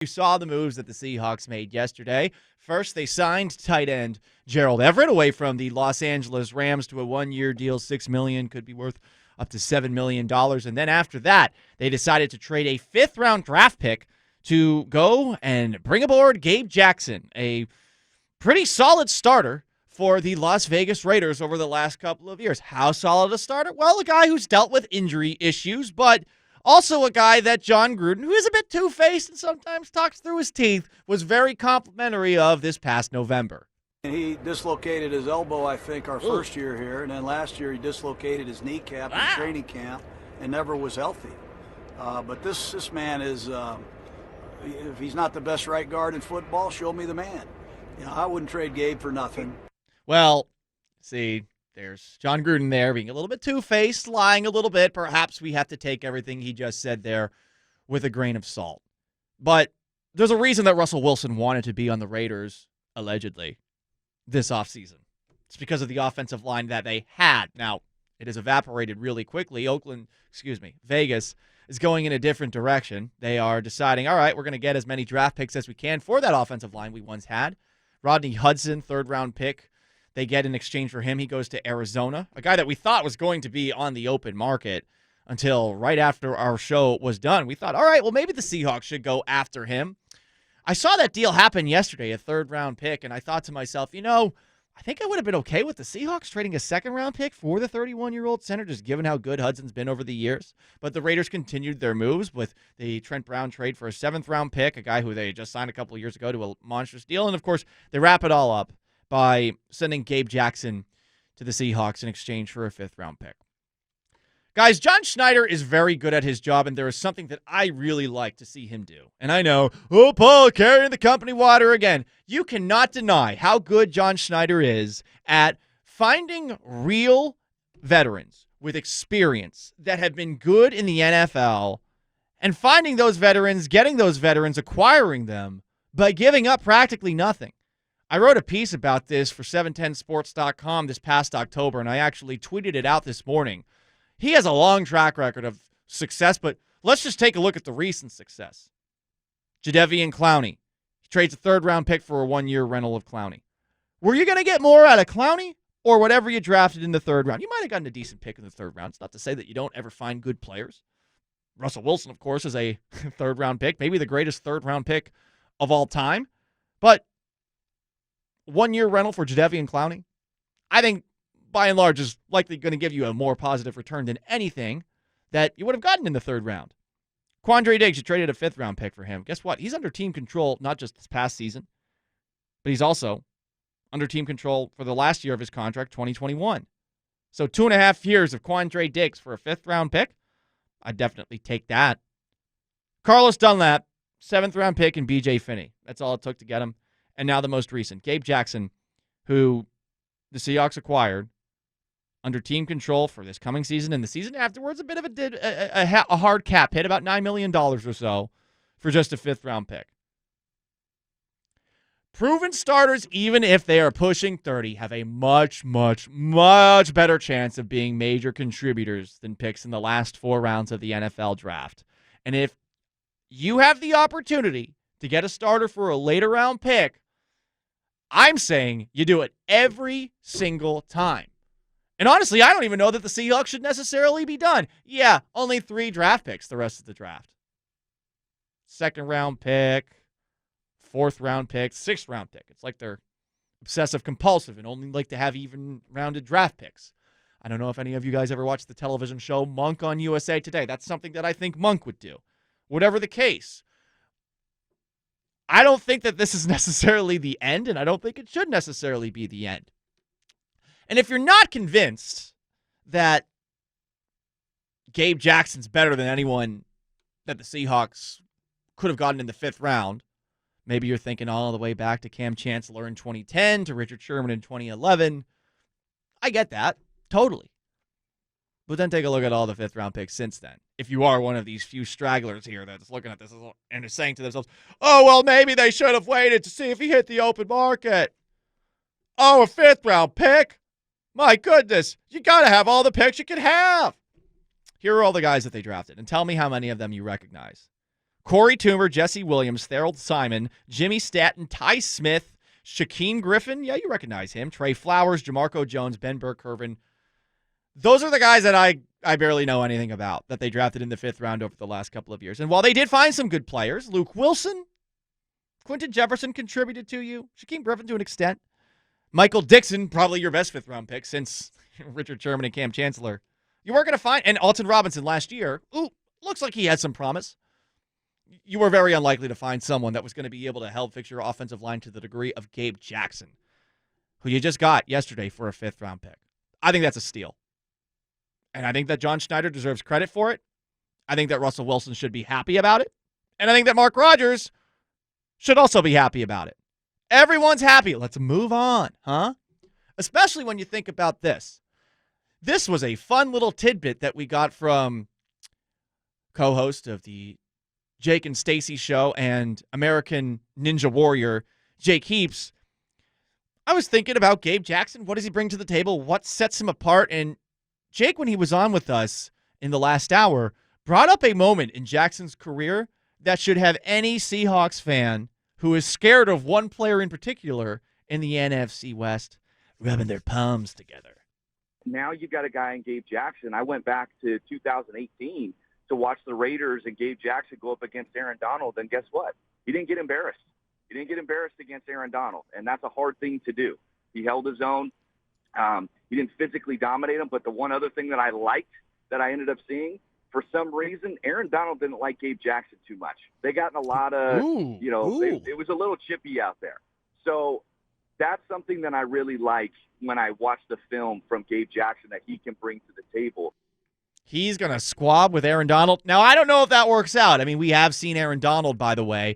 You saw the moves that the Seahawks made yesterday. First, they signed tight end Gerald Everett away from the Los Angeles Rams to a one-year deal, $6 million, could be worth up to $7 million. And then after that, they decided to trade a fifth-round draft pick to go and bring aboard Gabe Jackson, a pretty solid starter for the Las Vegas Raiders over the last couple of years. How solid a starter? Well, a guy who's dealt with injury issues, but also a guy that John Gruden, who is a bit two-faced and sometimes talks through his teeth, was very complimentary of this past November. He dislocated his elbow, I think, our first year here, and then last year he dislocated his kneecap in training camp and never was healthy. But this man is, if he's not the best right guard in football, show me the man. I wouldn't trade Gabe for nothing. Well, see, there's John Gruden there being a little bit two-faced, lying a little bit. Perhaps we have to take everything he just said there with a grain of salt. But there's a reason that Russell Wilson wanted to be on the Raiders, allegedly, this offseason. It's because of the offensive line that they had. Now, it has evaporated really quickly. Vegas is going in a different direction. They are deciding, all right, we're going to get as many draft picks as we can for that offensive line we once had. Rodney Hudson, third-round pick. They get in exchange for him. He goes to Arizona, a guy that we thought was going to be on the open market until right after our show was done. We thought, all right, well, maybe the Seahawks should go after him. I saw that deal happen yesterday, a third-round pick, and I thought to myself, I think I would have been okay with the Seahawks trading a second-round pick for the 31-year-old center, just given how good Hudson's been over the years. But the Raiders continued their moves with the Trent Brown trade for a seventh-round pick, a guy who they just signed a couple of years ago to a monstrous deal. And, of course, they wrap it all up by sending Gabe Jackson to the Seahawks in exchange for a fifth-round pick. Guys, John Schneider is very good at his job, and there is something that I really like to see him do. And I know, Paul, carrying the company water again. You cannot deny how good John Schneider is at finding real veterans with experience that have been good in the NFL and finding those veterans, getting those veterans, acquiring them by giving up practically nothing. I wrote a piece about this for 710sports.com this past October, and I actually tweeted it out this morning. He has a long track record of success, but let's just take a look at the recent success. Jadeveon Clowney. He trades a third-round pick for a one-year rental of Clowney. Were you going to get more out of Clowney or whatever you drafted in the third round? You might have gotten a decent pick in the third round. It's not to say that you don't ever find good players. Russell Wilson, of course, is a third-round pick, maybe the greatest third-round pick of all time. But one-year rental for Jadeveon Clowney, I think, by and large, is likely going to give you a more positive return than anything that you would have gotten in the third round. Quandre Diggs, you traded a fifth-round pick for him. Guess what? He's under team control, not just this past season, but he's also under team control for the last year of his contract, 2021. So 2.5 years of Quandre Diggs for a fifth-round pick, I'd definitely take that. Carlos Dunlap, seventh-round pick, and B.J. Finney. That's all it took to get him. And now the most recent, Gabe Jackson, who the Seahawks acquired under team control for this coming season and the season afterwards, a bit of a hard cap hit, about $9 million or so for just a fifth-round pick. Proven starters, even if they are pushing 30, have a much, much, much better chance of being major contributors than picks in the last 4 rounds of the NFL draft. And if you have the opportunity to get a starter for a later round pick, I'm saying you do it every single time. And honestly, I don't even know that the Seahawks should necessarily be done. Yeah, only 3 draft picks the rest of the draft. Second-round pick, fourth-round pick, sixth-round pick. It's like they're obsessive-compulsive and only like to have even-rounded draft picks. I don't know if any of you guys ever watched the television show Monk on USA Today. That's something that I think Monk would do. Whatever the case, I don't think that this is necessarily the end, and I don't think it should necessarily be the end. And if you're not convinced that Gabe Jackson's better than anyone that the Seahawks could have gotten in the 5th round, maybe you're thinking all the way back to Cam Chancellor in 2010, to Richard Sherman in 2011. I get that, totally. But then take a look at all the 5th-round picks since then. If you are one of these few stragglers here that's looking at this and is saying to themselves, oh, well, maybe they should have waited to see if he hit the open market. Oh, a 5th-round pick? My goodness, you got to have all the picks you can have. Here are all the guys that they drafted, and tell me how many of them you recognize. Corey Toomer, Jesse Williams, Thurl Simon, Jimmy Staton, Ty Smith, Shaquem Griffin. Yeah, you recognize him. Trey Flowers, Jamarco Jones, Ben Burke-Kirvin. Those are the guys that I barely know anything about that they drafted in the 5th round over the last couple of years. And while they did find some good players, Luke Wilson, Quentin Jefferson contributed to you, Shaquem Griffin to an extent, Michael Dixon, probably your best 5th round pick since Richard Sherman and Cam Chancellor. You weren't going to find, and Alton Robinson last year, looks like he had some promise. You were very unlikely to find someone that was going to be able to help fix your offensive line to the degree of Gabe Jackson, who you just got yesterday for a 5th round pick. I think that's a steal. And I think that John Schneider deserves credit for it. I think that Russell Wilson should be happy about it. And I think that Mark Rodgers should also be happy about it. Everyone's happy. Let's move on, huh? Especially when you think about this. This was a fun little tidbit that we got from co-host of the Jake and Stacy show and American Ninja Warrior, Jake Heaps. I was thinking about Gabe Jackson. What does he bring to the table? What sets him apart? And Jake, when he was on with us in the last hour, brought up a moment in Jackson's career that should have any Seahawks fan who is scared of one player in particular in the NFC West rubbing their palms together. Now you got a guy in Gabe Jackson. I went back to 2018 to watch the Raiders and Gabe Jackson go up against Aaron Donald, and guess what? He didn't get embarrassed. He didn't get embarrassed against Aaron Donald, and that's a hard thing to do. He held his own. He didn't physically dominate him, but the one other thing that I liked that I ended up seeing, for some reason, Aaron Donald didn't like Gabe Jackson too much. They got in a lot of, it was a little chippy out there. So that's something that I really like when I watch the film from Gabe Jackson that he can bring to the table. He's going to squab with Aaron Donald. Now, I don't know if that works out. I mean, we have seen Aaron Donald, by the way,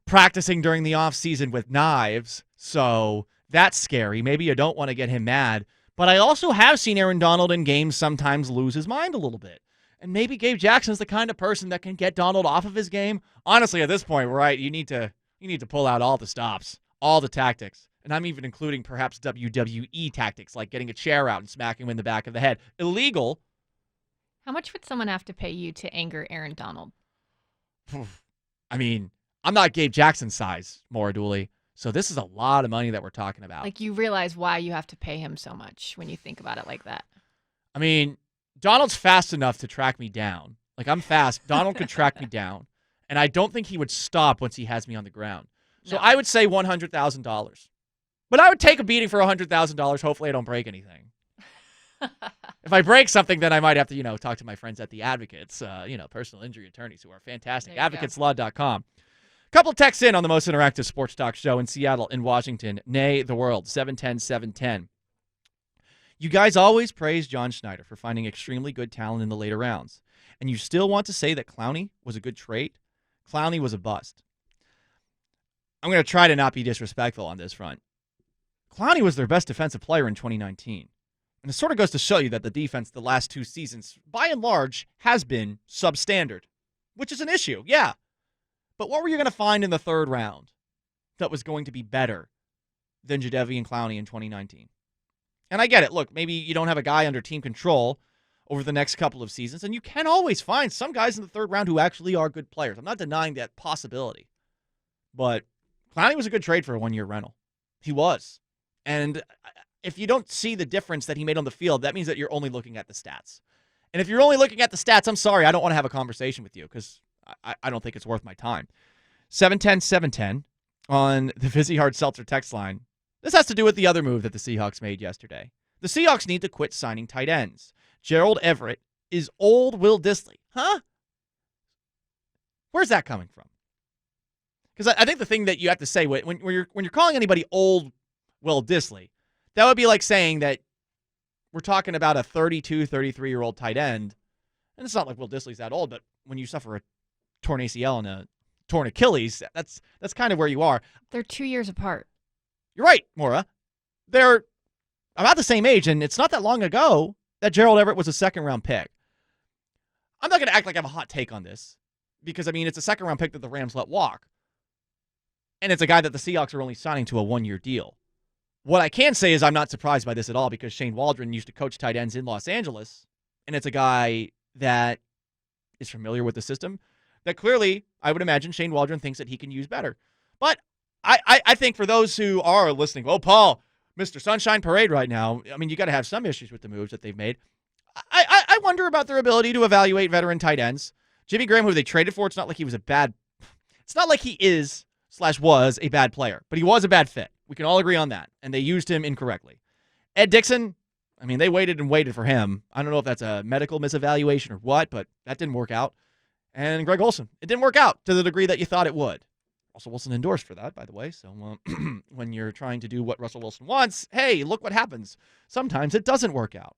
practicing during the offseason with knives, so that's scary. Maybe you don't want to get him mad. But I also have seen Aaron Donald in games sometimes lose his mind a little bit. And maybe Gabe Jackson's the kind of person that can get Donald off of his game. Honestly, at this point, right, you need to pull out all the stops, all the tactics. And I'm even including perhaps WWE tactics, like getting a chair out and smacking him in the back of the head. Illegal. How much would someone have to pay you to anger Aaron Donald? I mean, I'm not Gabe Jackson's size, Maura Dooley. So this is a lot of money that we're talking about. Like, you realize why you have to pay him so much when you think about it like that. I mean, Donald's fast enough to track me down. Like, I'm fast. Donald could track me down. And I don't think he would stop once he has me on the ground. So No. I would say $100,000. But I would take a beating for $100,000. Hopefully I don't break anything. If I break something, then I might have to, talk to my friends at the Advocates, personal injury attorneys who are fantastic. There you go. Advocateslaw.com. Couple texts in on the most interactive sports talk show in Seattle, in Washington, nay, the world, 710-710. You guys always praise John Schneider for finding extremely good talent in the later rounds, and you still want to say that Clowney was a good trade? Clowney was a bust. I'm going to try to not be disrespectful on this front. Clowney was their best defensive player in 2019. And it sort of goes to show you that the defense the last 2 seasons, by and large, has been substandard, which is an issue, yeah. But what were you going to find in the 3rd round that was going to be better than Jadeveon Clowney in 2019? And I get it. Look, maybe you don't have a guy under team control over the next couple of seasons, and you can always find some guys in the 3rd round who actually are good players. I'm not denying that possibility. But Clowney was a good trade for a 1-year rental. He was. And if you don't see the difference that he made on the field, that means that you're only looking at the stats. And if you're only looking at the stats, I'm sorry, I don't want to have a conversation with you because I don't think it's worth my time. 710-710 on the Vizzy Hard Seltzer text line. This has to do with the other move that the Seahawks made yesterday. The Seahawks need to quit signing tight ends. Gerald Everett is old Will Dissly. Huh? Where's that coming from? Because I think the thing that you have to say when you're calling anybody old Will Dissly, that would be like saying that we're talking about a 32, 33-year-old tight end. And it's not like Will Dissly's that old, but when you suffer a torn ACL and a torn Achilles, that's kind of where you are. They're 2 years apart. You're right, Maura. They're about the same age, and it's not that long ago that Gerald Everett was a 2nd-round pick. I'm not going to act like I have a hot take on this because, it's a 2nd-round pick that the Rams let walk. And it's a guy that the Seahawks are only signing to a 1-year deal. What I can say is I'm not surprised by this at all because Shane Waldron used to coach tight ends in Los Angeles, and it's a guy that is familiar with the system. that clearly, I would imagine, Shane Waldron thinks that he can use better. But I think for those who are listening, oh, Paul, Mr. Sunshine Parade right now, I mean, you got to have some issues with the moves that they've made. I wonder about their ability to evaluate veteran tight ends. Jimmy Graham, who they traded for, it's not like he was a bad – it's not like he is/was a bad player, but he was a bad fit. We can all agree on that, and they used him incorrectly. Ed Dixon, I mean, they waited and waited for him. I don't know if that's a medical misevaluation or what, but that didn't work out. And Greg Olsen, it didn't work out to the degree that you thought it would. Russell Wilson endorsed for that, by the way. So when you're trying to do what Russell Wilson wants, hey, look what happens. Sometimes it doesn't work out.